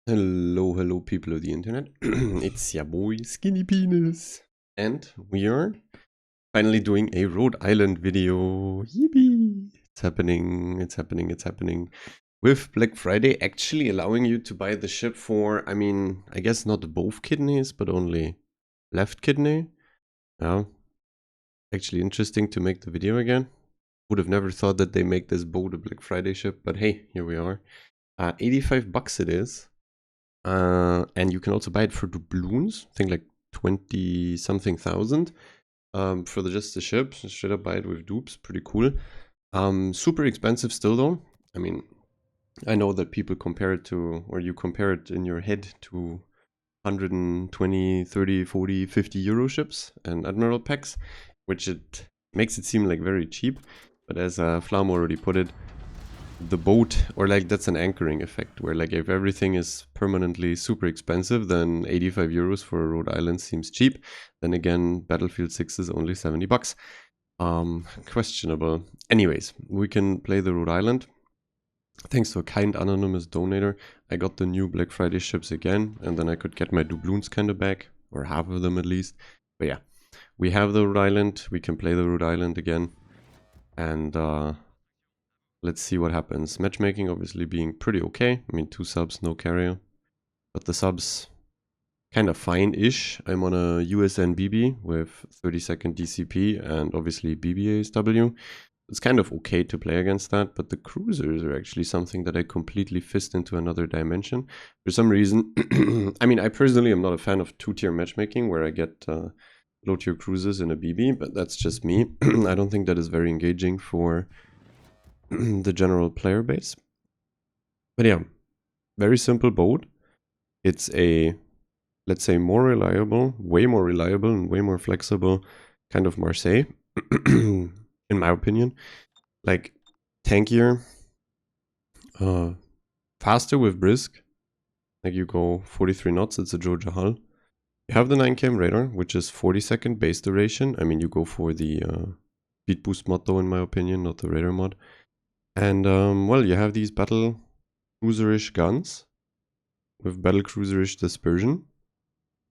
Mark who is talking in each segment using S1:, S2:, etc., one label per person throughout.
S1: Hello, people of the internet. It's your boy, Skinny Penis. And we are finally doing a Rhode Island video. Yippee! It's happening. With Black Friday actually allowing you to buy the ship for, I guess not both kidneys, but only left kidney. Yeah. Actually interesting to make the video again. Would have never thought that they make this boat a Black Friday ship, but hey, here we are. 85 bucks it is. And you can also buy it for doubloons, I think like 20 something thousand for just the ship. Straight up buy it with dupes, pretty cool. Super expensive still though. I mean, I know that people compare it to, or you compare it in your head to 120, 30, 40, 50 euro ships and Admiral packs, which it makes it seem like very cheap. But as Flam already put it, the boat, or like that's an anchoring effect where like if everything is permanently super expensive, then 85 euros for a Rhode Island seems cheap. Then again, Battlefield 6 is only 70 bucks. Questionable. Anyways, we can play the Rhode Island. Thanks to a kind anonymous donator, I got the new Black Friday ships again, and then I could get my doubloons kind of back, or half of them at least. But yeah, we have the Rhode Island, we can play the Rhode Island again. And let's see what happens. Matchmaking obviously being pretty okay. I mean, 2 subs, no carrier. But the subs kind of fine-ish. I'm on a USN BB with 30-second DCP and obviously BBASW. It's kind of okay to play against that, but the cruisers are actually something that I completely fist into another dimension. For some reason, I mean, I personally am not a fan of 2-tier matchmaking where I get low-tier cruisers in a BB, but that's just me. I don't think that is very engaging for the general player base. But yeah, very simple boat. It's a, let's say, more reliable, way more reliable and way more flexible kind of Marseille, in my opinion. Like, tankier, faster with brisk. Like you go 43 knots, it's a Georgia hull. You have the 9km radar, which is 40-second base duration. I mean, you go for the speed boost mod though, in my opinion, not the radar mod. And, well, you have these battle cruiserish guns with battle cruiserish dispersion.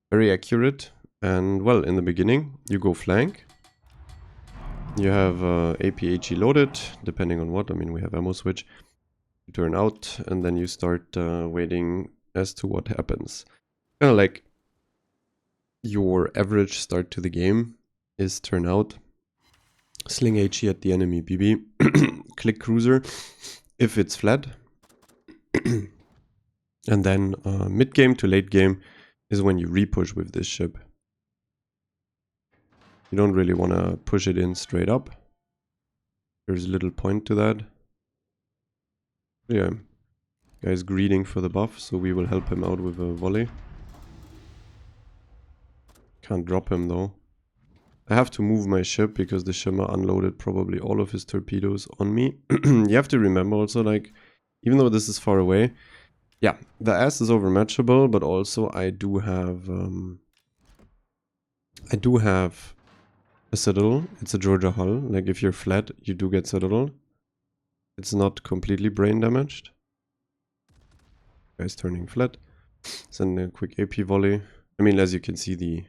S1: Very accurate. And, well, in the beginning, you go flank. You have APHE loaded, depending on what. I mean, we have ammo switch. You turn out, and then you start waiting as to what happens. Kind of like your average start to the game is turn out, sling HE at the enemy BB, click cruiser if it's flat. And then mid-game to late game is when you repush with this ship. You don't really want to push it in straight up. There's little point to that. Yeah, guy's greeding for the buff, so we will help him out with a volley. Can't drop him though. I have to move my ship because the Shimmer unloaded probably all of his torpedoes on me. You have to remember also, like, even though this is far away, yeah, the ass is overmatchable, but also I do have a Citadel. It's a Georgia hull. Like, if you're flat, you do get Citadel. It's not completely brain damaged. Guy's turning flat. Send a quick AP volley. I mean, as you can see, the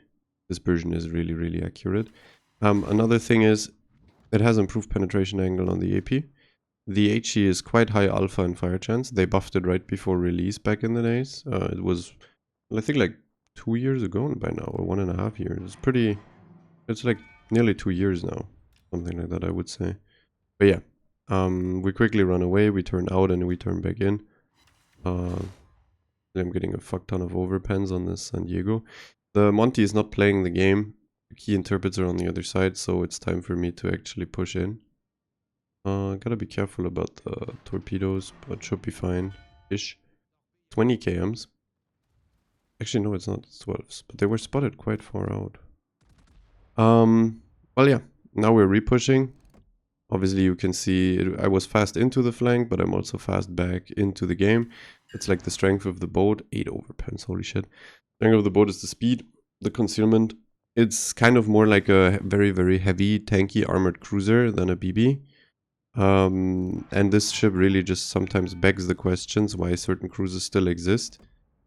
S1: dispersion is really, really accurate. Another thing is, it has improved penetration angle on the AP. The HE is quite high alpha and fire chance. They buffed it right before release back in the days. It was, I think, like 2 years ago by now, or 1.5 years. It's like nearly 2 years now. Something like that, I would say. But yeah, we quickly run away, we turn out, and we turn back in. I'm getting a fuck ton of overpens on this San Diego. The Monty is not playing the game. The key interprets are on the other side, so it's time for me to actually push in. Gotta be careful about the torpedoes, but should be fine-ish. 20 kms. Actually, no, it's not. It's 12s, but they were spotted quite far out. Well, yeah. Now we're repushing. Obviously, you can see I was fast into the flank, but I'm also fast back into the game. It's like the strength of the boat. 8 overpens, holy shit. Strength of the boat is the speed, the concealment. It's kind of more like a very, very heavy, tanky armored cruiser than a BB. And this ship really just sometimes begs the questions why certain cruisers still exist.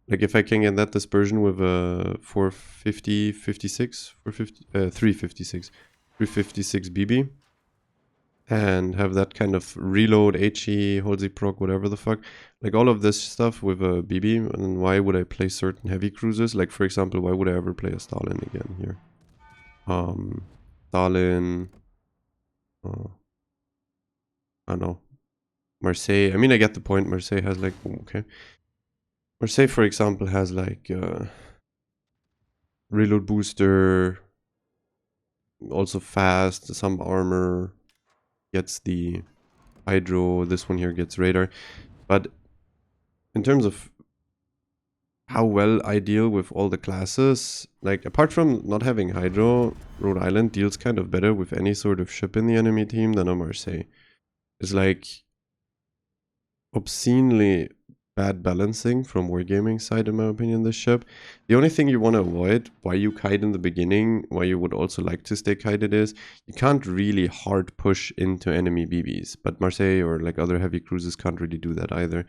S1: Like if I can get that dispersion with a 450, 56, 450, 356, 356 BB, and have that kind of reload, HE, Holsey proc, whatever the fuck, like all of this stuff with a BB. And why would I play certain heavy cruisers? Like for example, why would I ever play a Stalin again here? Stalin, I don't know, Marseille. I mean, I get the point. Marseille has like, okay. Marseille, for example, has like reload booster, also fast, some armor, gets the hydro, this one here gets radar. But in terms of how well I deal with all the classes, like apart from not having hydro, Rhode Island deals kind of better with any sort of ship in the enemy team than a Marseille. It's like obscenely bad balancing from wargaming side, in my opinion, this ship. The only thing you want to avoid, why you kite in the beginning, why you would also like to stay kited, is you can't really hard push into enemy BBs. But Marseille or like other heavy cruisers can't really do that either.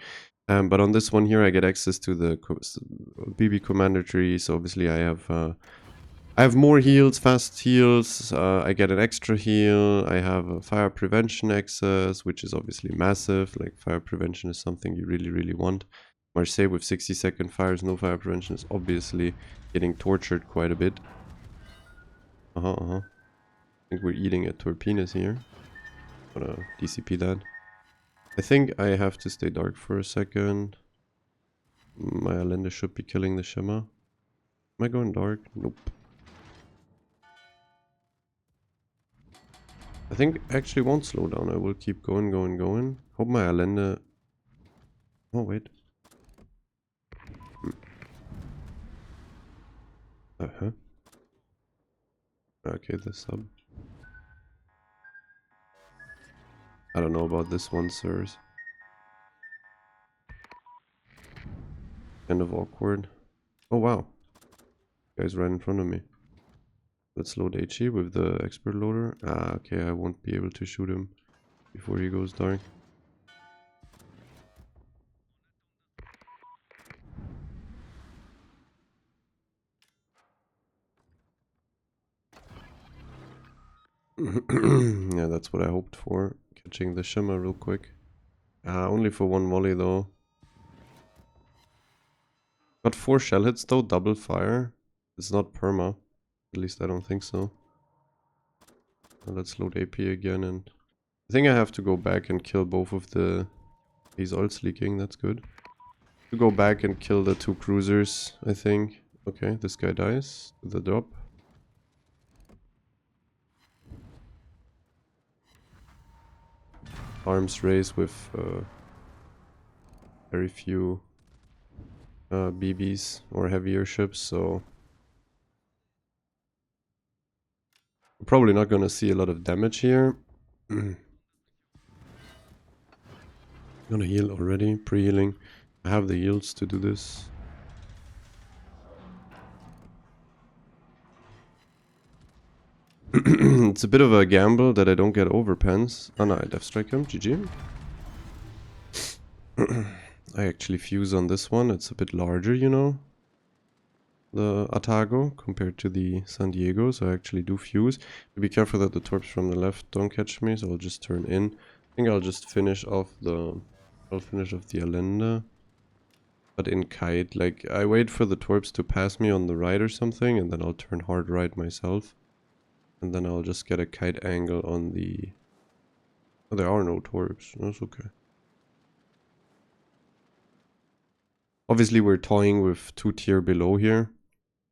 S1: But on this one here, I get access to the BB commander tree, so obviously I have more heals, fast heals, I get an extra heal, I have a fire prevention access, which is obviously massive. Like fire prevention is something you really, really want. Marseille with 60-second fires, no fire prevention, is obviously getting tortured quite a bit. I think we're eating a Torpenis here. Gonna DCP that. I think I have to stay dark for a second. My Allende should be killing the Shimmer. Am I going dark? Nope. I think I actually won't slow down. I will keep going. Hope my Allende... Oh, wait. Okay, the sub. I don't know about this one, sirs. Kind of awkward. Oh, wow. Guy's right in front of me. Let's load HE with the expert loader. Ah, okay, I won't be able to shoot him before he goes dark. Yeah, that's what I hoped for. Catching the Shimmer real quick. Only for one volley though. Got 4 shell hits though, double fire. It's not perma. At least I don't think so. Now let's load AP again, and I think I have to go back and kill both of the... He's ults leaking, that's good. To go back and kill the 2 cruisers, I think. Okay, this guy dies. The drop. Arms race with very few BBs or heavier ships, so we're probably not gonna see a lot of damage here. Gonna heal already, pre-healing. I have the yields to do this. It's a bit of a gamble that I don't get overpens. Oh no, I death strike him, GG. I actually fuse on this one, it's a bit larger, you know, the Atago compared to the San Diego, so I actually do fuse. Be careful that the torps from the left don't catch me, so I'll just turn in. I think I'll just finish off the... I'll finish off the Allende. But in kite, like, I wait for the torps to pass me on the right or something, and then I'll turn hard right myself. And then I'll just get a kite angle on the... Oh, there are no torps, that's okay. Obviously we're toying with 2 tier below here.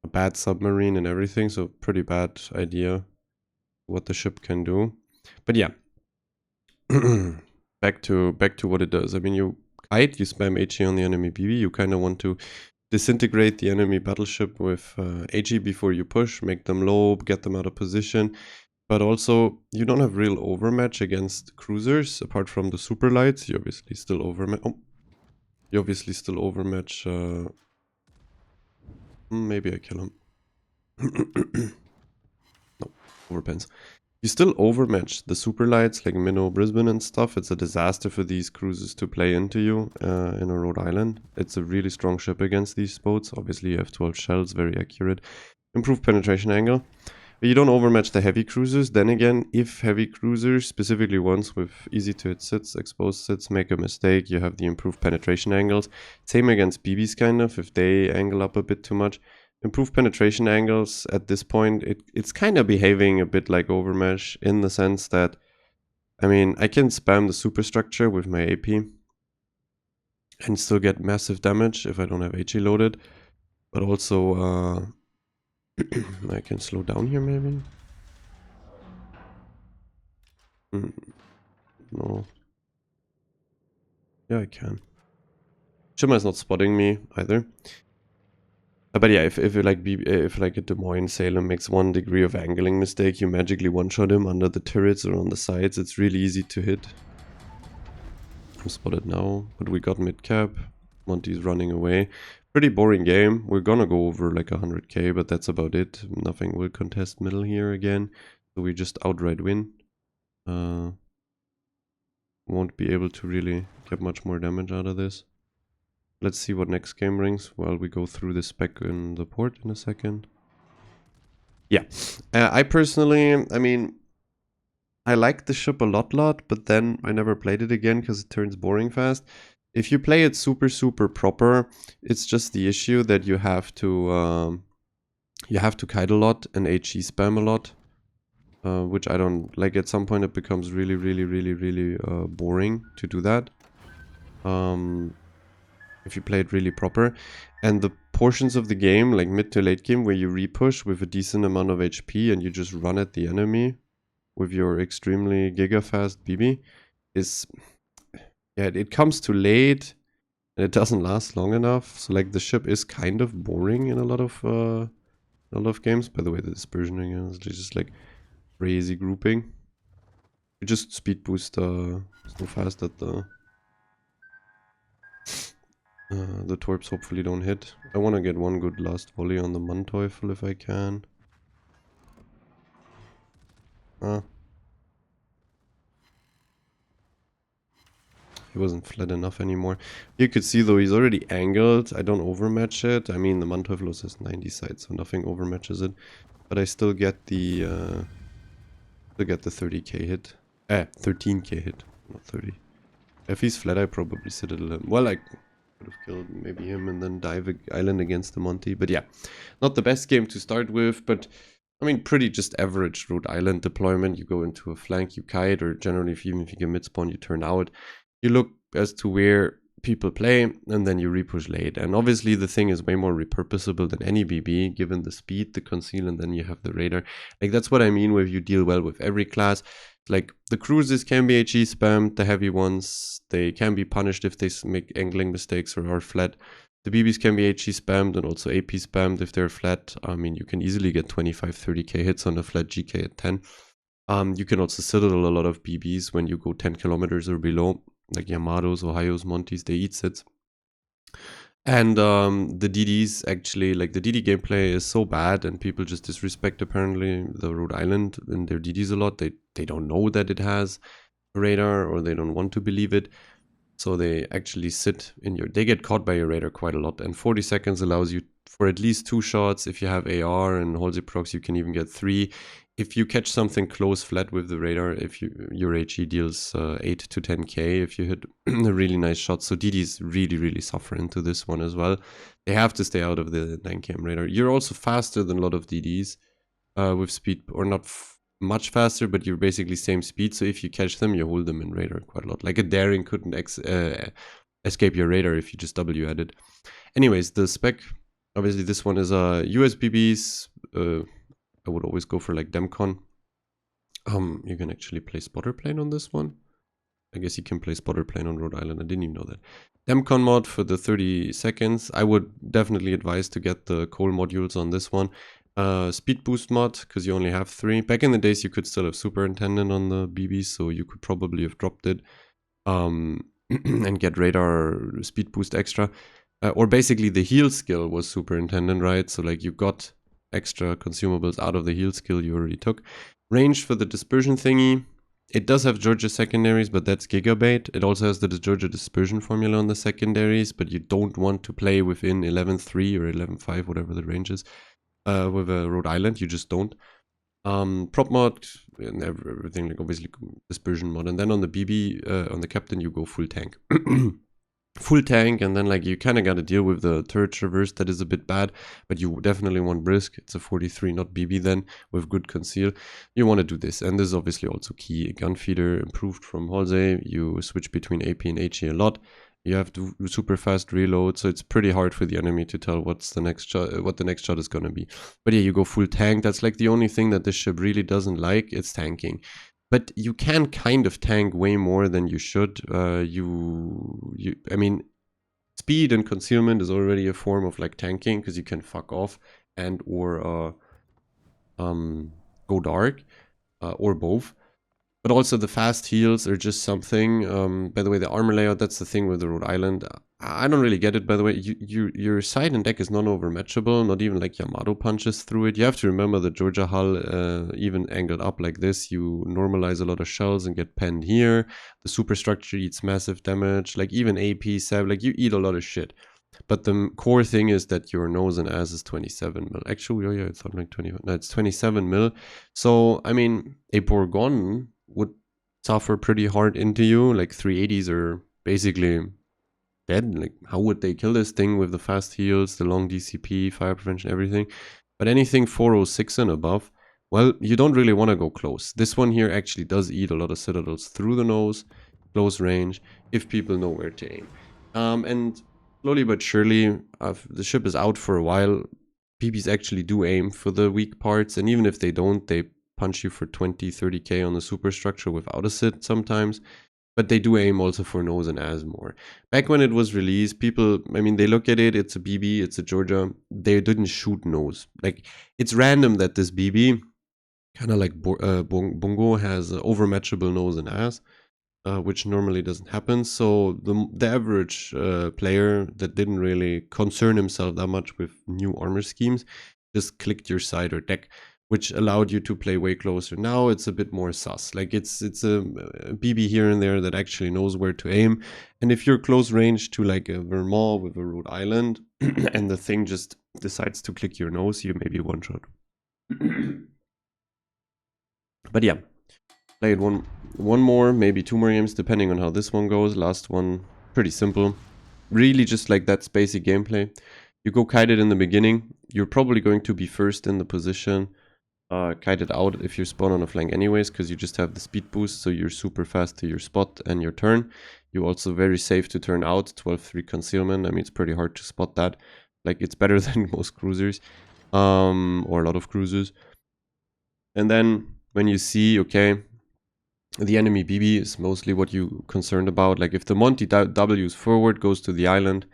S1: A bad submarine and everything, so pretty bad idea what the ship can do. But yeah. back to what it does. I mean, you kite, you spam HE on the enemy BB, you kind of want to disintegrate the enemy battleship with HE before you push, make them low, get them out of position. But also, you don't have real overmatch against cruisers, apart from the super lights. You obviously still overmatch. Oh. You obviously still overmatch. Maybe I kill him. No, overpens. You still overmatch the super lights like Minnow, Brisbane and stuff. It's a disaster for these cruises to play into you in a Rhode Island. It's a really strong ship against these boats. Obviously you have 12 shells, very accurate. Improved penetration angle. But you don't overmatch the heavy cruisers. Then again, if heavy cruisers, specifically ones with easy to hit sits, exposed sits, make a mistake, you have the improved penetration angles. Same against BBs kind of, if they angle up a bit too much. Improved penetration angles at this point, it's kind of behaving a bit like overmesh in the sense that, I mean, I can spam the superstructure with my AP and still get massive damage if I don't have HE loaded. But also, I can slow down here maybe? No. Yeah, I can. Shimmer is not spotting me either. But yeah, if like a Des Moines Salem makes 1 degree of angling mistake, you magically one-shot him under the turrets or on the sides. It's really easy to hit. I'm spotted now, but we got mid-cap. Monty's running away. Pretty boring game. We're gonna go over like 100k, but that's about it. Nothing will contest middle here again. So we just outright win. Won't be able to really get much more damage out of this. Let's see what next game brings while we go through the spec in the port in a second. Yeah, I personally, I mean, I like the ship a lot, but then I never played it again because it turns boring fast. If you play it super proper, it's just the issue that you have to kite a lot and HE spam a lot, which I don't like. At some point it becomes really boring to do that. If you play it really proper. And the portions of the game, like mid to late game, where you repush with a decent amount of HP and you just run at the enemy with your extremely gigafast BB, is, yeah, it comes too late and it doesn't last long enough. So like the ship is kind of boring in a lot of games. By the way, the dispersioning is just like crazy grouping. You just speed boost so fast that the torps hopefully don't hit. I want to get one good last volley on the Manteuffel if I can. He wasn't flat enough anymore. You could see though he's already angled. I don't overmatch it. I mean the Manteuffel has 90 sides, so nothing overmatches it. But I still get the 30k hit. 13k hit, not 30. If he's flat, I probably sit it a little. Well, I could have killed maybe him and then dive island against the Monty. But yeah, not the best game to start with, but I mean, pretty just average Rhode Island deployment. You go into a flank, you kite, or generally, even if you get mid-spawn, you turn out. You look as to where people play, and then you repush late. And obviously, the thing is way more repurposable than any BB, given the speed, the conceal, and then you have the radar. Like, that's what I mean with you deal well with every class. Like, the cruisers can be HE spammed, the heavy ones, they can be punished if they make angling mistakes or are flat. The BBs can be HE spammed and also AP spammed if they're flat. I mean, you can easily get 25-30k hits on a flat GK at 10. You can also citadel a lot of BBs when you go 10 kilometers or below, like Yamatos, Ohios, Montes, they eat sits. And the DDs actually, like the DD gameplay is so bad and people just disrespect apparently the Rhode Island and their DDs a lot. They don't know that it has a radar or they don't want to believe it. So they actually sit in they get caught by your radar quite a lot. And 40 seconds allows you for at least 2 shots. If you have AR and Halsey procs, you can even get 3. If you catch something close flat with the radar, if your HE deals 8 to 10k, if you hit a really nice shot. So DDs really suffer into this one as well. They have to stay out of the 9km radar. You're also faster than a lot of DDs with speed, or not much faster, but you're basically same speed. So if you catch them, you hold them in radar quite a lot. Like a daring couldn't escape your radar if you just W at it. Anyways, the spec, obviously this one is USBBs. I would always go for like Demcon. You can actually play spotter plane on this one. I guess you can play spotter plane on Rhode Island. I didn't even know that. Demcon mod for the 30 seconds. I would definitely advise to get the coal modules on this one. Speed boost mod, because you only have 3. Back in the days, you could still have superintendent on the BB, so you could probably have dropped it and get radar speed boost extra. Or basically the heal skill was superintendent, right? So like you got extra consumables out of the heal skill you already took. Range for the dispersion thingy. It does have Georgia secondaries, but that's gigabait. It also has the Georgia dispersion formula on the secondaries, but you don't want to play within 11.3 or 11.5, whatever the range is, with a Rhode Island. You just don't. Prop mod and everything, like obviously dispersion mod. And then on the BB, on the captain, you go full tank. Full tank, and then like you kind of got to deal with the turret traverse that is a bit bad, but you definitely want brisk. It's a 43, not BB then, with good conceal. You want to do this, and this is obviously also key. Gun feeder improved from Halsey. You switch between AP and HE a lot. You have to super fast reload, so it's pretty hard for the enemy to tell what's the next shot, what the next shot is gonna be. But yeah, you go full tank. That's like the only thing that this ship really doesn't like. It's tanking. But you can kind of tank way more than you should. I mean, speed and concealment is already a form of like tanking because you can fuck off and or go dark or both. But also the fast heals are just something. By the way, the armor layout, that's the thing with the Rhode Island. I don't really get it, by the way. Your side and deck is non-overmatchable, not even like Yamato punches through it. You have to remember the Georgia hull, even angled up like this, you normalize a lot of shells and get penned here. The superstructure eats massive damage, like even AP, Sav, like you eat a lot of shit. But the core thing is that your nose and ass is 27 mil. Actually, oh yeah, it's not like 20. No, it's 27 mil. So, I mean, a Bourgogne would suffer pretty hard into you. Like 380s are basically dead. Like, how would they kill this thing with the fast heals, the long DCP, fire prevention, everything? But anything 406 and above, well, you don't really want to go close. This one here actually does eat a lot of citadels through the nose, close range, if people know where to aim. And slowly but surely, the ship is out for a while. PBs actually do aim for the weak parts, and even if they don't, they punch you for 20, 30k on the superstructure without a sit sometimes. But they do aim also for nose and ass more. Back when it was released, people, I mean, they look at it, it's a BB, it's a Georgia, they didn't shoot nose. Like, it's random that this BB, kind of like Bungo, has overmatchable nose and ass. Which normally doesn't happen. So the average player that didn't really concern himself that much with new armor schemes just clicked your side or deck, which allowed you to play way closer. Now it's a bit more sus. Like it's a BB here and there that actually knows where to aim. And if you're close range to like a Vermont with a Rhode Island and the thing just decides to click your nose, you maybe one shot. But yeah, played one more, maybe two more games, depending on how this one goes. Last one, pretty simple. Really just like that spacey gameplay. You go kite it in the beginning. You're probably going to be first in the position. Kite it out if you spawn on a flank anyways, because you just have the speed boost, so you're super fast to your spot and your turn. You're also very safe to turn out, 12-3 concealment. I mean, it's pretty hard to spot that. Like, it's better than most cruisers, or a lot of cruisers. And then when you see, okay, the enemy BB is mostly what you're concerned about. Like if the Monty W's forward, goes to the island,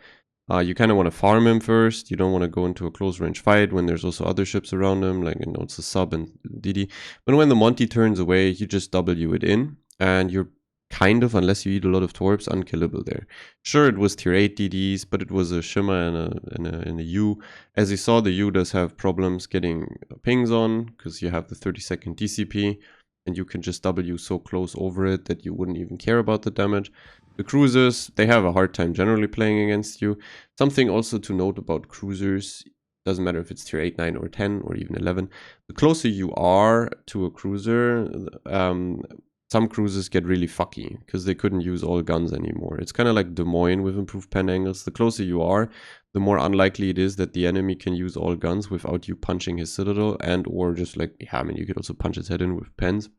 S1: you kind of want to farm him first. You don't want to go into a close range fight when there's also other ships around him, like, you know, it's a sub and DD. But when the Monty turns away, you just W it in, and you're kind of, unless you eat a lot of torps, unkillable there. Sure, it was tier 8 DDs, but it was a Shimmer and a U. As you saw, the U does have problems getting pings on, because you have the 30-second DCP. And you can just W so close over it that you wouldn't even care about the damage. The cruisers, they have a hard time generally playing against you. Something also to note about cruisers, doesn't matter if it's tier 8, 9, or 10, or even 11. The closer you are to a cruiser, some cruisers get really fucky because they couldn't use all guns anymore. It's kind of like Des Moines with improved pen angles. The closer you are, the more unlikely it is that the enemy can use all guns without you punching his citadel, and or just like, yeah, I mean, you could also punch his head in with pens.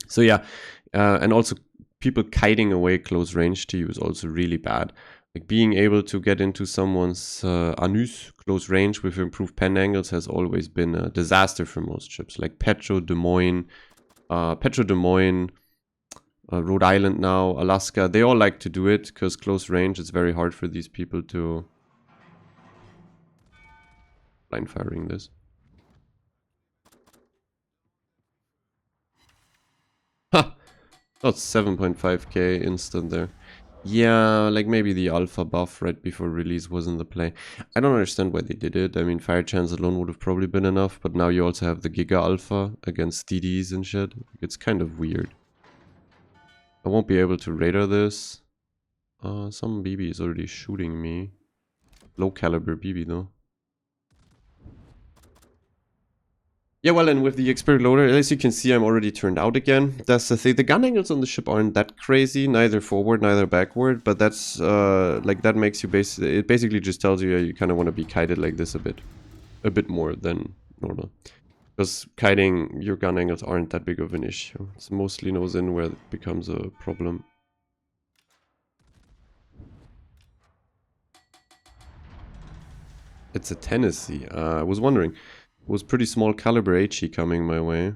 S1: So yeah, and also people kiting away close range to you is also really bad. Like being able to get into someone's anus close range with improved pen angles has always been a disaster for most ships. Like Des Moines, Rhode Island now, Alaska, they all like to do it because close range, it's very hard for these people to blind firing this. Ha! That's 7.5k instant there. Yeah, like maybe the alpha buff right before release wasn't the play. I don't understand why they did it. I mean, Fire Chance alone would have probably been enough, but now you also have the Giga Alpha against DDs and shit. It's kind of weird. I won't be able to radar this. Some BB is already shooting me. Low caliber BB though. Yeah, well, and with the expert loader, as you can see, I'm already turned out again. That's the thing. The gun angles on the ship aren't that crazy, neither forward, neither backward, but that's, like, that makes you it basically just tells you you kind of want to be kited like this a bit more than normal. Because kiting your gun angles aren't that big of an issue. It's mostly nose in where it becomes a problem. It's a Tennessee. I was wondering. It was pretty small caliber HE coming my way.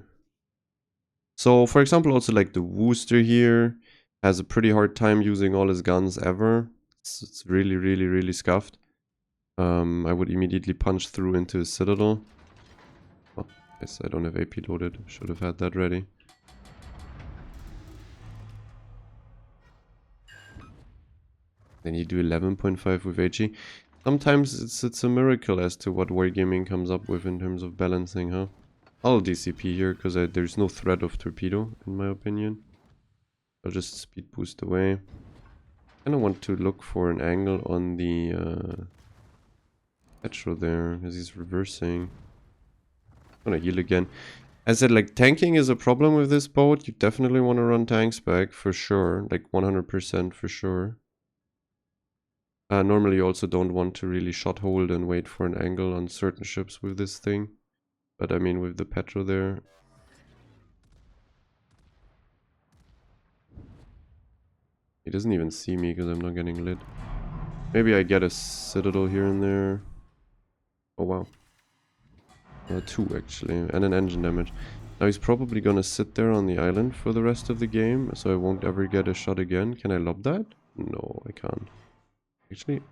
S1: So, for example, also like the Wooster here has a pretty hard time using all his guns ever. It's really, really, really scuffed. I would immediately punch through into his Citadel. Oh, yes, I don't have AP loaded. Should have had that ready. Then you do 11.5 with HE. Sometimes it's a miracle as to what Wargaming comes up with in terms of balancing, huh? I'll DCP here because there's no threat of torpedo, in my opinion. I'll just speed boost away. I kind of want to look for an angle on the Petro there, as he's reversing. I'm gonna heal again. As I said, like, tanking is a problem with this boat. You definitely want to run tanks back, for sure. Like, 100% for sure. Normally you also don't want to really shot hold and wait for an angle on certain ships with this thing. But I mean, with the Petro there... He doesn't even see me because I'm not getting lit. Maybe I get a Citadel here and there. Oh wow. 2 actually, and an engine damage. Now he's probably gonna sit there on the island for the rest of the game, so I won't ever get a shot again. Can I lob that? No, I can't. Actually,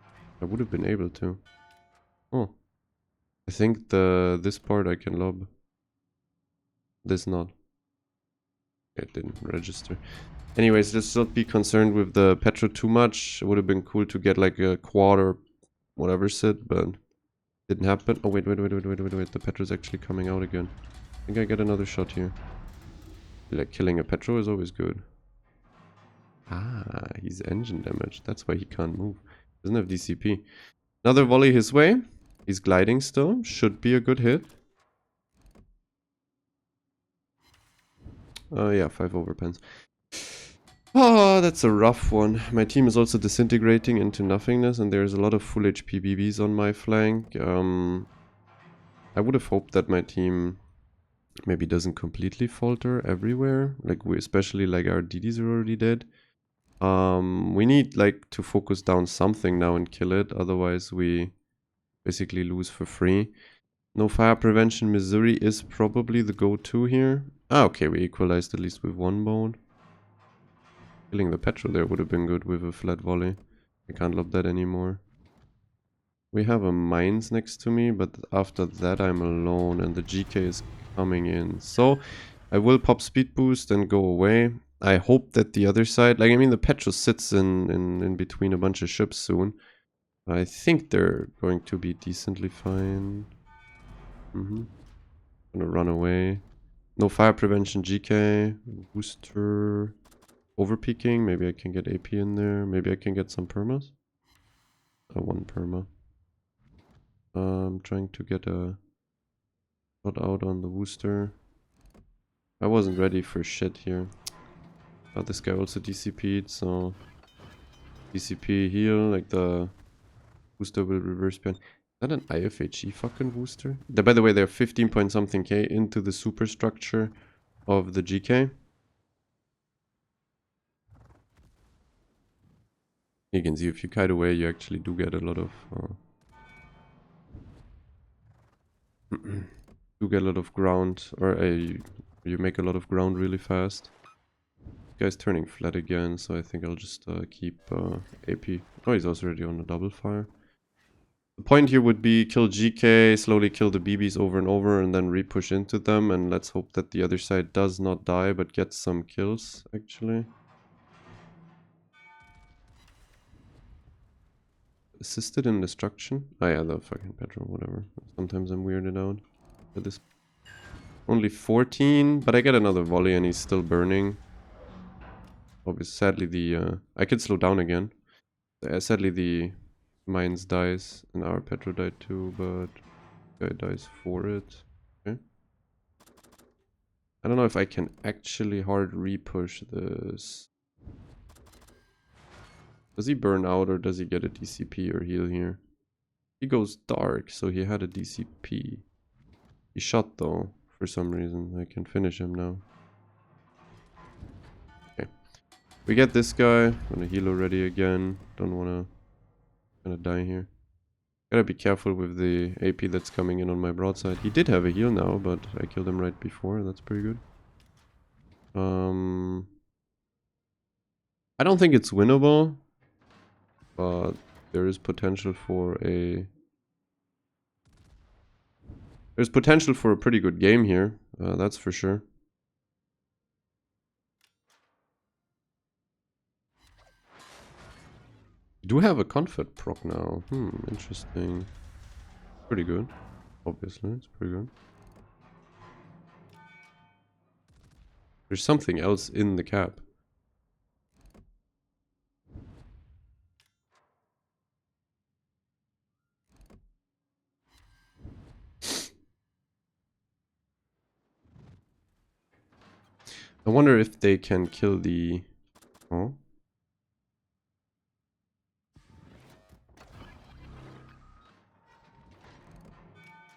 S1: I would have been able to. Oh. I think this part I can lob. This not. It didn't register. Anyways, let's not be concerned with the Petro too much. It would have been cool to get like a quad or whatever sit, but didn't happen. Oh wait. The Petro's actually coming out again. I think I get another shot here. Like, killing a Petro is always good. Ah, he's engine damaged. That's why he can't move. Doesn't have DCP. Another volley his way. He's gliding still. Should be a good hit. Yeah, 5 overpens. Oh, that's a rough one. My team is also disintegrating into nothingness, and there's a lot of full HP BBs on my flank. I would have hoped that my team maybe doesn't completely falter everywhere. Like, especially like our DDs are already dead. We need like to focus down something now and kill it, otherwise we basically lose for free. No fire prevention. Missouri is probably the go-to here. Ah, okay, we equalized at least with one boat. Killing the Petro there would have been good with a flat volley. I can't lob that anymore. We have a mines next to me, but after that I'm alone and the GK is coming in. So I will pop speed boost and go away. I hope that the other side, like, I mean, the Petro sits in between a bunch of ships soon. I think they're going to be decently fine. Gonna run away. No fire prevention GK. Booster. Overpeaking. Maybe I can get AP in there. Maybe I can get some permas. One perma. I'm trying to get a shot out on the booster. I wasn't ready for shit here. This guy also DCP'd, so DCP heal, like the booster will reverse behind. Is that an IFHE fucking booster? By the way, they're 15 point something K into the superstructure of the GK. You can see if you kite away, you actually do get a lot of ground, or you make a lot of ground really fast. This guy's turning flat again, so I think I'll just keep AP. Oh, he's also already on a double fire. The point here would be kill GK, slowly kill the BBs over and over, and then re-push into them, and let's hope that the other side does not die, but gets some kills, actually. assisted in destruction? Oh yeah, the fucking petrol, whatever. Sometimes I'm weirded out at this. Only 14, but I get another volley and he's still burning. Obviously, sadly the I can slow down again. Sadly the mines dies and our petrol died too, but guy dies for it. Okay. I don't know if I can actually hard repush this. Does he burn out or does he get a DCP or heal here? He goes dark, so he had a DCP. He shot though, for some reason. I can finish him now. Okay. We get this guy. I'm gonna heal already again. Don't wanna die here. Gotta be careful with the AP that's coming in on my broadside. He did have a heal now, but I killed him right before. That's pretty good. I don't think it's winnable, but there is potential for a... There's potential for a pretty good game here, that's for sure. We do have a comfort proc now. Interesting. Pretty good. Obviously, it's pretty good. There's something else in the cap. I wonder if they can kill the... Oh.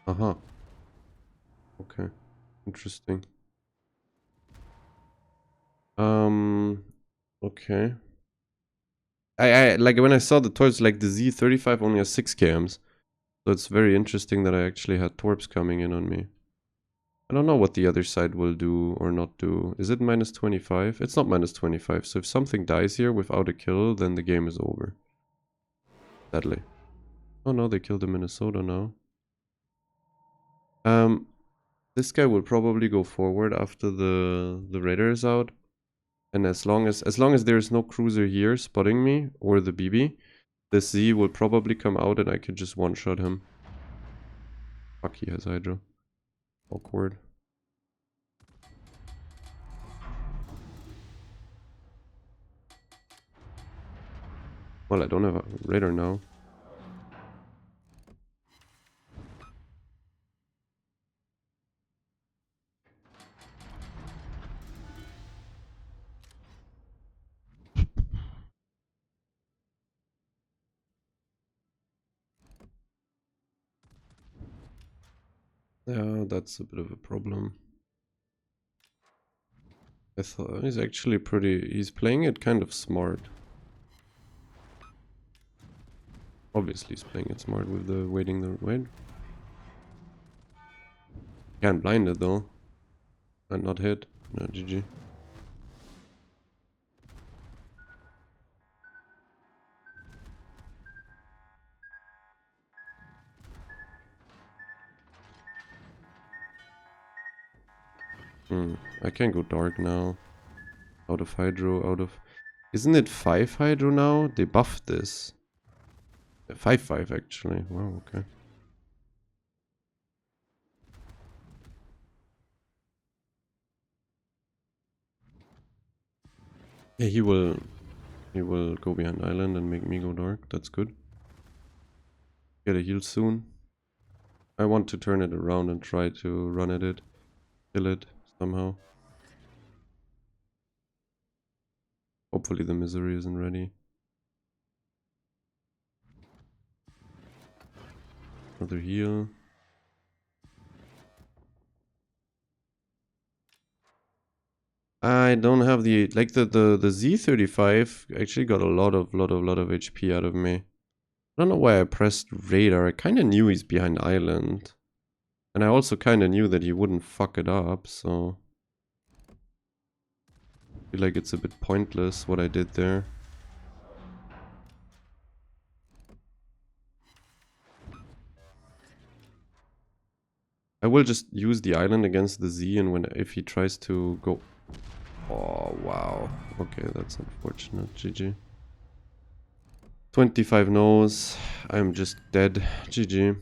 S1: Uh-huh. Okay. Interesting. Okay. I like when I saw the torps, like the Z35 only has 6 cams. So it's very interesting that I actually had torps coming in on me. I don't know what the other side will do or not do. Is it minus 25? It's not minus 25. So if something dies here without a kill, then the game is over. Sadly. Oh no, they killed the Minnesota now. This guy will probably go forward after the radar is out. And as long as there's no cruiser here spotting me or the BB, this Z will probably come out and I could just one-shot him. Fuck, he has Hydro. Awkward. Well, I don't have a radar now. Yeah, that's a bit of a problem. I thought he's actually pretty... He's playing it kind of smart. Obviously he's playing it smart with the waiting the... Wait. Can't blind it though. And not hit. No, GG. I can go dark now. Out of Hydro, out of... Isn't it 5 Hydro now? They buffed this. 5-5 actually. Wow, okay. Yeah, he will go behind island and make me go dark. That's good. Get a heal soon. I want to turn it around and try to run at it. Kill it somehow. Hopefully the misery isn't ready. Another heal. I don't have the like the Z35 actually got a lot of HP out of me. I don't know why I pressed radar. I kind of knew he's behind island. And I also kind of knew that he wouldn't fuck it up, so I feel like it's a bit pointless what I did there. I will just use the island against the Z, and if he tries to go... Oh, wow. Okay, that's unfortunate. GG. 25 no's. I'm just dead. GG.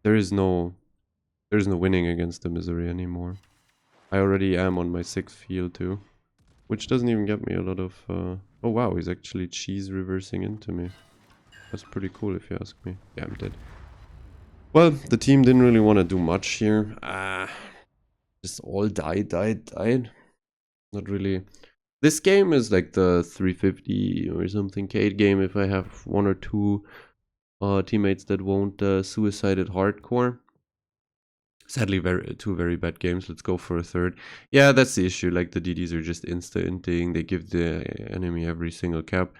S1: There's no winning against the misery anymore. I already am on my 6th field too. Which doesn't even get me a lot of... Oh wow, he's actually cheese reversing into me. That's pretty cool if you ask me. Yeah, I'm dead. Well, the team didn't really want to do much here. Just all died. Not really. This game is like the 350 or something K game if I have 1 or 2 teammates that won't suicide it hardcore. Sadly, two very bad games. Let's go for a third. Yeah, that's the issue. Like, the DDs are just insta-inting. They give the enemy every single cap.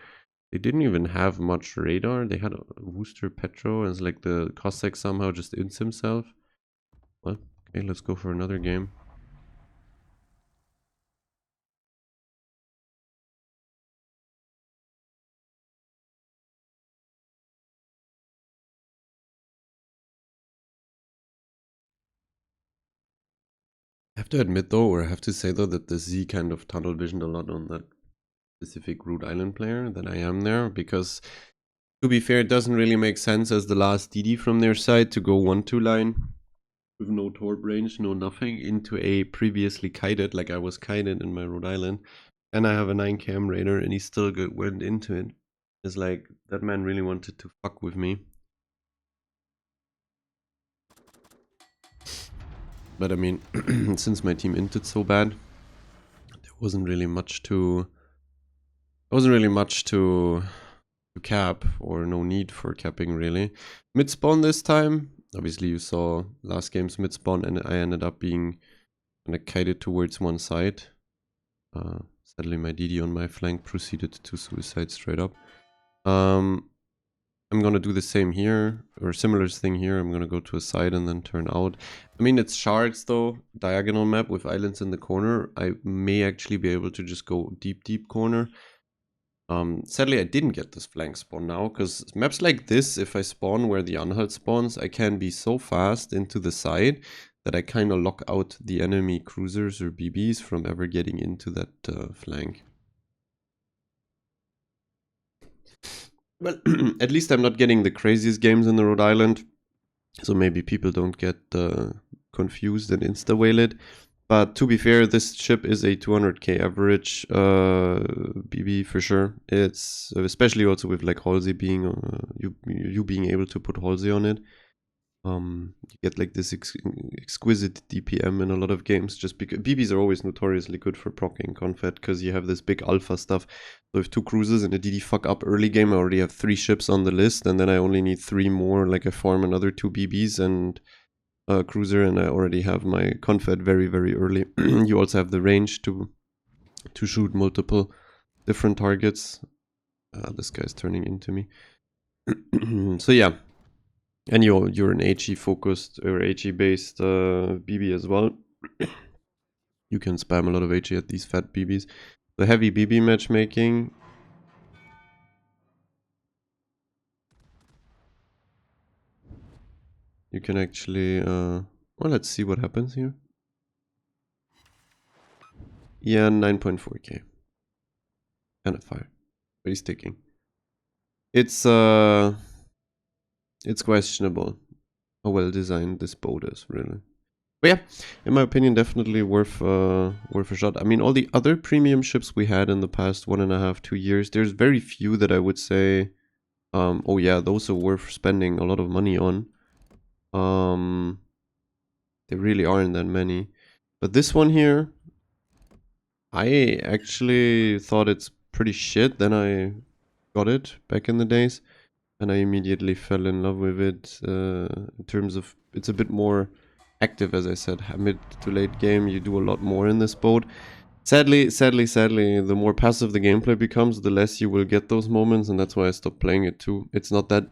S1: They didn't even have much radar. They had a Wooster Petro, and it's like the Cossack somehow just ints himself. Well, okay, let's go for another game. I have to admit though, or I have to say though, that the Z kind of tunnel visioned a lot on that specific Rhode Island player that I am there, because to be fair, it doesn't really make sense as the last DD from their side to go 1-2 line with no torp range, no nothing, into a previously kited, like I was kited in my Rhode Island, and I have a 9 cam radar and he still went into it. It's like, that man really wanted to fuck with me. But I mean, since my team inted so bad, there wasn't really much to cap, or no need for capping really. Mid spawn this time. Obviously you saw last game's mid spawn and I ended up being kind of kited towards one side. Sadly my DD on my flank proceeded to suicide straight up. I'm gonna do the same here, or similar thing here. I'm gonna go to a side and then turn out. I mean, it's Shards though, diagonal map with islands in the corner. I may actually be able to just go deep corner. Sadly, I didn't get this flank spawn now, because maps like this, if I spawn where the uncut spawns, I can be so fast into the side that I kind of lock out the enemy cruisers or BBs from ever getting into that flank. Well, at least I'm not getting the craziest games in the Rhode Island, so maybe people don't get confused and insta-waylaid. But to be fair, this ship is a 200k average BB for sure. It's especially also with like Halsey being you being able to put Halsey on it. You get like this exquisite DPM in a lot of games, just because BBs are always notoriously good for proccing confed, because you have this big alpha stuff. So if 2 cruisers and a DD fuck up early game, I already have 3 ships on the list, and then I only need 3 more. Like I farm another 2 BBs and a cruiser, and I already have my confed very early. You also have the range to shoot multiple different targets. This guy's turning into me. So yeah. And you're an HE focused or HE based BB as well. You can spam a lot of HE at these fat BBs. The heavy BB matchmaking. You can actually well, let's see what happens here. Yeah, 9.4k. And a fire. But he's ticking. It's questionable how well designed this boat is, really. But yeah, in my opinion, definitely worth a shot. I mean, all the other premium ships we had in the past 1.5, 2 years, there's very few that I would say, oh yeah, those are worth spending a lot of money on. There really aren't that many. But this one here, I actually thought it's pretty shit. Then I got it back in the days, and I immediately fell in love with it. In terms of, it's a bit more active, as I said, mid to late game. You do a lot more in this boat. Sadly, the more passive the gameplay becomes, the less you will get those moments, and that's why I stopped playing it too. It's not that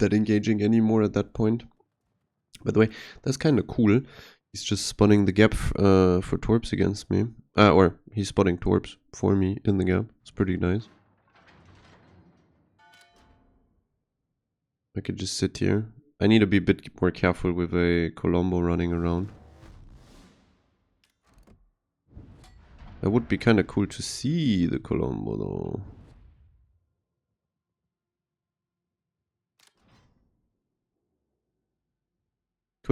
S1: engaging anymore at that point. By the way, that's kind of cool. He's just spotting the gap for torps against me. Or he's spotting torps for me in the gap. It's pretty nice. I could just sit here. I need to be a bit more careful with a Colombo running around. That would be kind of cool to see the Colombo though.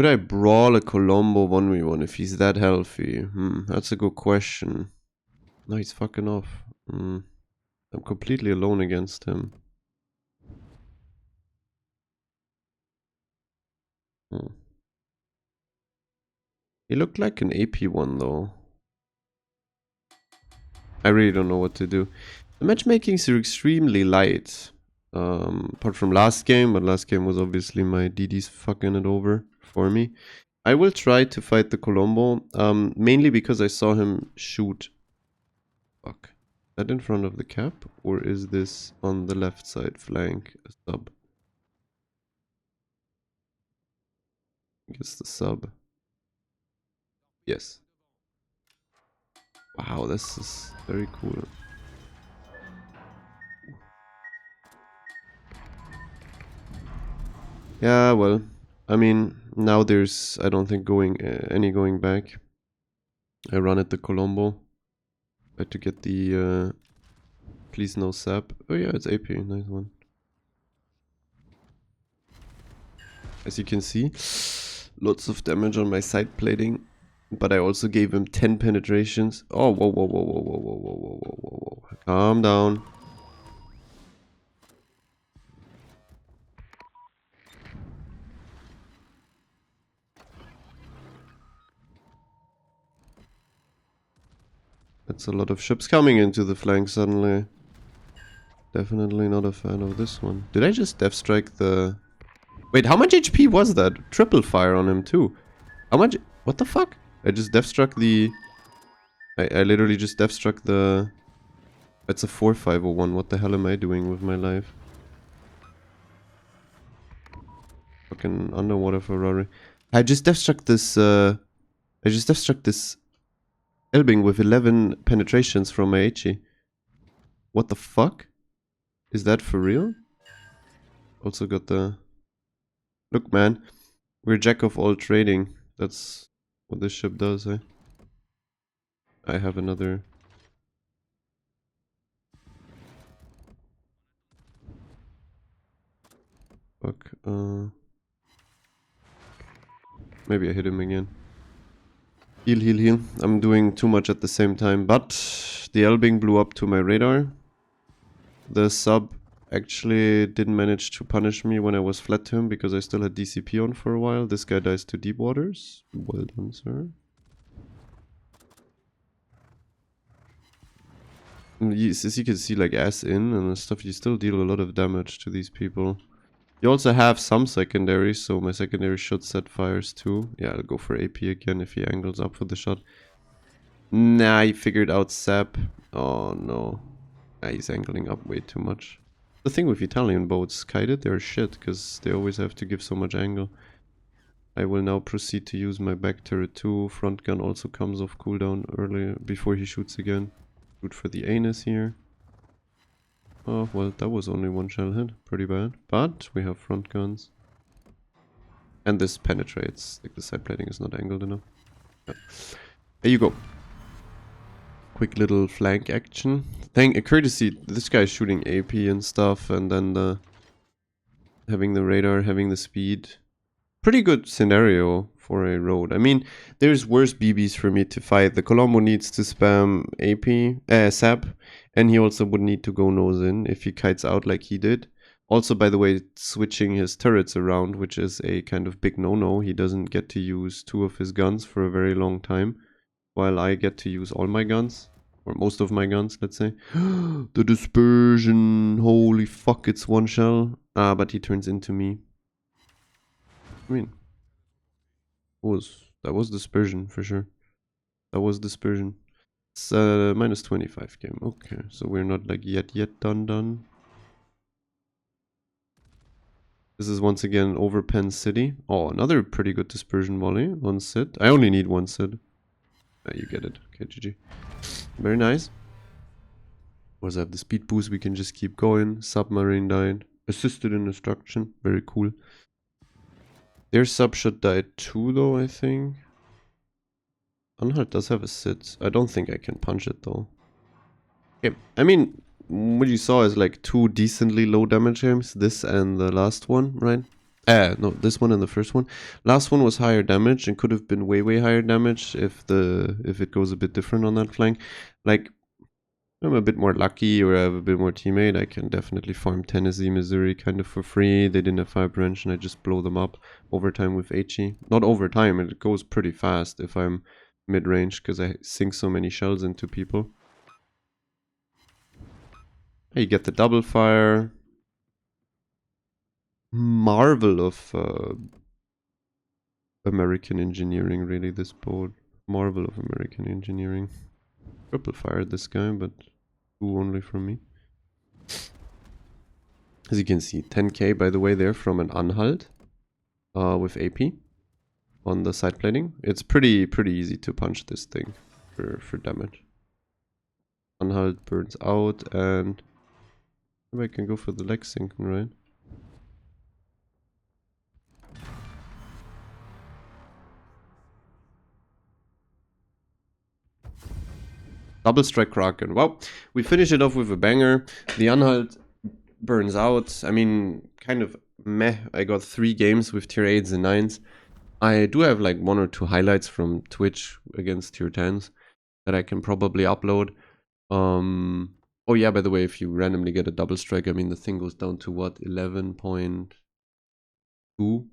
S1: Should I brawl a Colombo 1v1 if he's that healthy? That's a good question. No, he's fucking off. I'm completely alone against him. He looked like an AP one though. I really don't know what to do. The matchmakings are extremely light. Apart from last game, but last game was obviously my DDs fucking it over for me. I will try to fight the Colombo, mainly because I saw him shoot. Fuck. Is that in front of the cap? Or is this on the left side flank a sub? I guess the sub. Yes. Wow, this is very cool. Yeah, well, I mean, now there's, I don't think any going back. I run at the Colombo. Try to get the, please no sap. Oh yeah, it's AP, nice one. As you can see, lots of damage on my side plating. But I also gave him 10 penetrations. Oh, whoa, whoa, whoa, whoa, whoa, whoa, whoa, whoa, whoa, whoa, whoa. Calm down. That's a lot of ships coming into the flank suddenly. Definitely not a fan of this one. Did I just death strike the... Wait, how much HP was that? Triple fire on him too. How much... What the fuck? I just death struck the... I literally just death struck the... It's a 4501. What the hell am I doing with my life? Fucking underwater Ferrari. I just death struck this... I just death struck this... Elbing with 11 penetrations from my HE. What the fuck? Is that for real? Also got the... Look, man. We're jack of all trading. That's what this ship does, eh? I have another... Fuck, maybe I hit him again. Heal, heal, heal. I'm doing too much at the same time, but the Elbing blew up to my radar. The sub actually didn't manage to punish me when I was flat to him because I still had DCP on for a while. This guy dies to deep waters. Well done, sir. As you can see, like ass in and stuff, you still deal a lot of damage to these people. You also have some secondaries, so my secondary should set fires too. Yeah, I'll go for AP again if he angles up for the shot. Nah, he figured out sap. Oh no. Nah, he's angling up way too much. The thing with Italian boats, kited, they're shit, because they always have to give so much angle. I will now proceed to use my back turret too. Front gun also comes off cooldown early, before he shoots again. Shoot for the anus here. Oh, well, that was only one shell hit. Pretty bad. But we have front guns. And this penetrates. Like, the side plating is not angled enough. Yeah. There you go. Quick little flank action. A courtesy. This guy's shooting AP and stuff. And then having the radar, having the speed. Pretty good scenario for a Rhode. I mean, there's worse BBs for me to fight. The Colombo needs to spam AP, sap. And he also would need to go nose in if he kites out like he did. Also, by the way, switching his turrets around, which is a kind of big no-no. He doesn't get to use 2 of his guns for a very long time. While I get to use all my guns. Or most of my guns, let's say. The dispersion. Holy fuck, it's one shell. Ah, but he turns into me. I mean, that was dispersion for sure. That was dispersion. It's minus 25 game. Okay, so we're not like yet done. This is once again over Penn City. Oh, another pretty good dispersion volley on Sid. I only need one Sid. You get it. Okay, GG. Very nice. Was that the speed boost? We can just keep going. Submarine died. Assisted in destruction. Very cool. Their sub should die too, though, I think. Unhurt does have a sit. I don't think I can punch it, though. Okay, I mean, what you saw is like 2 decently low damage games. This and the last one, right? No, this one and the first one. Last one was higher damage and could have been way higher damage if it goes a bit different on that flank. Like, I'm a bit more lucky or I have a bit more teammate. I can definitely farm Tennessee, Missouri kind of for free. They didn't have fire prevention. I just blow them up overtime with HE. Not overtime, it goes pretty fast if I'm mid-range because I sink so many shells into people. You get the double fire. Marvel of American engineering, really, this board. Marvel of American engineering. Triple fired this guy, but 2 only from me. As you can see, 10k by the way there from an unhult with AP on the side plating. It's pretty easy to punch this thing for damage. Unhult burns out and maybe I can go for the leg sinking, right? Double strike Kraken. Well, we finish it off with a banger. The unhult burns out. I mean, kind of meh. I got 3 games with tier 8s and 9s. I do have like 1 or 2 highlights from Twitch against tier 10s that I can probably upload. Oh yeah, by the way, if you randomly get a double strike, I mean the thing goes down to what, 11.2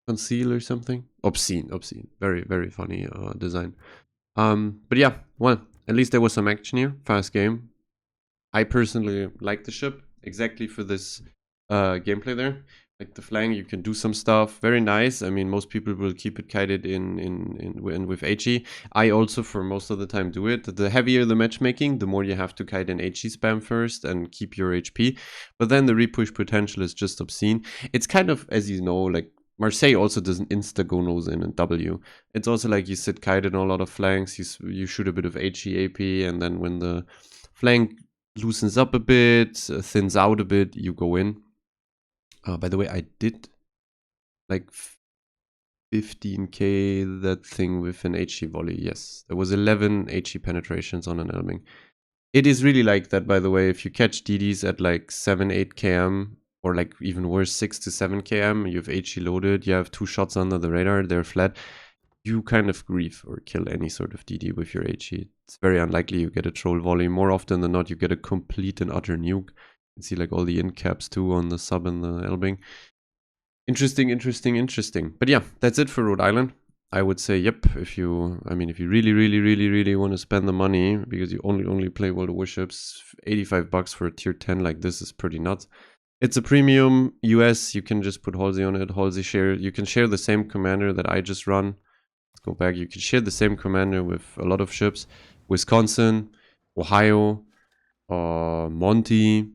S1: conceal or something? Obscene. Very funny design. But yeah, well, at least there was some action here. Fast game. I personally like the ship exactly for this gameplay there. Like the flank, you can do some stuff. Very nice. I mean, most people will keep it kited in with HE. I also, for most of the time, do it. The heavier the matchmaking, the more you have to kite in HE spam first and keep your HP. But then the repush potential is just obscene. It's kind of, as you know, like Marseille also doesn't insta-go nose in and W. It's also like you sit kited on a lot of flanks, you shoot a bit of HE AP, and then when the flank loosens up a bit, thins out a bit, you go in. By the way, I did like 15k that thing with an HE volley. Yes, there was 11 HE penetrations on an Elming. It is really like that, by the way. If you catch DDs at like 7-8 km, or like even worse, 6 to 7 km, you have HE loaded, you have 2 shots under the radar, they're flat, you kind of grief or kill any sort of DD with your HE. It's very unlikely you get a troll volley. More often than not, you get a complete and utter nuke. You can see like all the in caps too on the sub and the Elbing. Interesting. But yeah, that's it for Rhode Island. I would say, yep, if you really want to spend the money because you only play World of Warships, $85 for a tier 10 like this is pretty nuts. It's a premium US, you can just put Halsey on it, Halsey share. You can share the same commander that I just run. Let's go back. You can share the same commander with a lot of ships. Wisconsin, Ohio, Monty.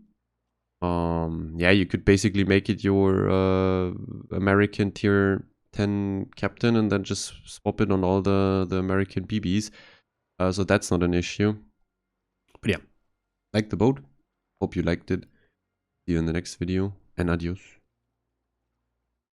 S1: Yeah, you could basically make it your American tier 10 captain and then just swap it on all the American BBs. So that's not an issue. But yeah, like the boat. Hope you liked it. See you in the next video and adios.